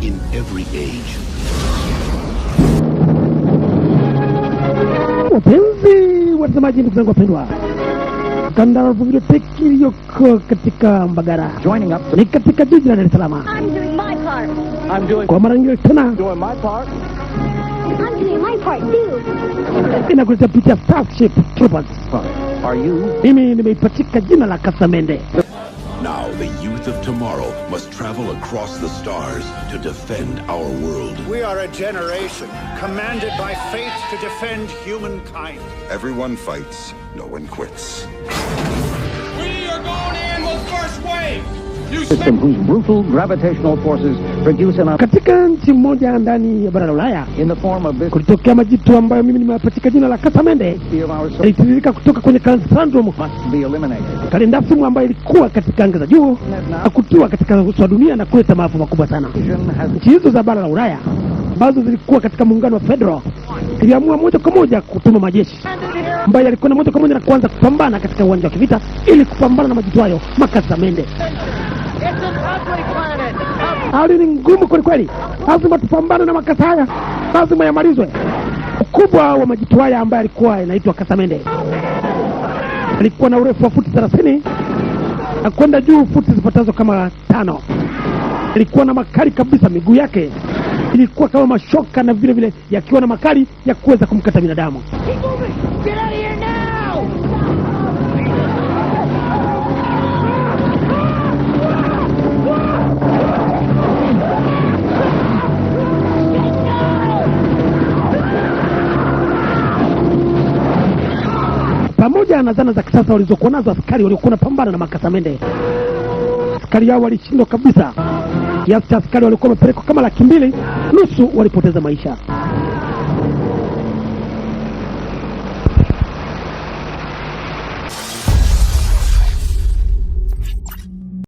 in every age. Wapenzi watazamaji, ndugu zangu wapendwa, Skandal Videoteki iliyoko katika Mbagara Joining up ni katika jiji la Dar es Salaam. I'm doing my part. I'm doing Kwa mara nyingine tena my part. I'm doing my part too. inakuletea picha Starship Troopers. Are you? Mimi nimeipatika jina la Kasamende. Now the youth of tomorrow must travel across the stars to defend our world. We are a generation commanded by fate to defend humankind. Everyone fights, no one quits. We are going in with first wave. System whose brutal gravitational forces produce an Katika nchi moja ndani ya bara la Ulaya in the form of this kulitokea majitu ambayo mimi nimepatika jina la Kasamende. of our soul Ilitiririka kutoka kwenye Calyndrum, must be eliminated. Calyndrum ambayo ilikuwa katika anga za juu na kutua katika uso wa dunia na kuleta maafa makubwa sana. Vision has Nchi hizo za bara la Ulaya ambazo zilikuwa katika muungano wa Federal ziliamua moja kwa moja kutuma majeshi ambayo yalikuwa na moja kwa moja na kuanza kupambana katika uwanja wa kivita ili kupambana na majitu hayo Makasamende. Hali ni ngumu kweli kweli, lazima tupambane na makasa haya, lazima yamalizwe. Ukubwa wa majitu haya ambaye alikuwa inaitwa Kasamende alikuwa na urefu wa futi 30 na kwenda juu futi zipatazo kama 5. Alikuwa na makali kabisa, miguu yake ilikuwa kama mashoka na vile vile yakiwa na makali ya kuweza kumkata binadamu. Get out of here now! Pamoja na zana za kisasa walizokuwa nazo askari waliokuwa wanapambana na Makasamende, askari hao walishindwa kabisa. Kiasi cha askari walikuwa wamepelekwa kama 200,000, nusu walipoteza maisha.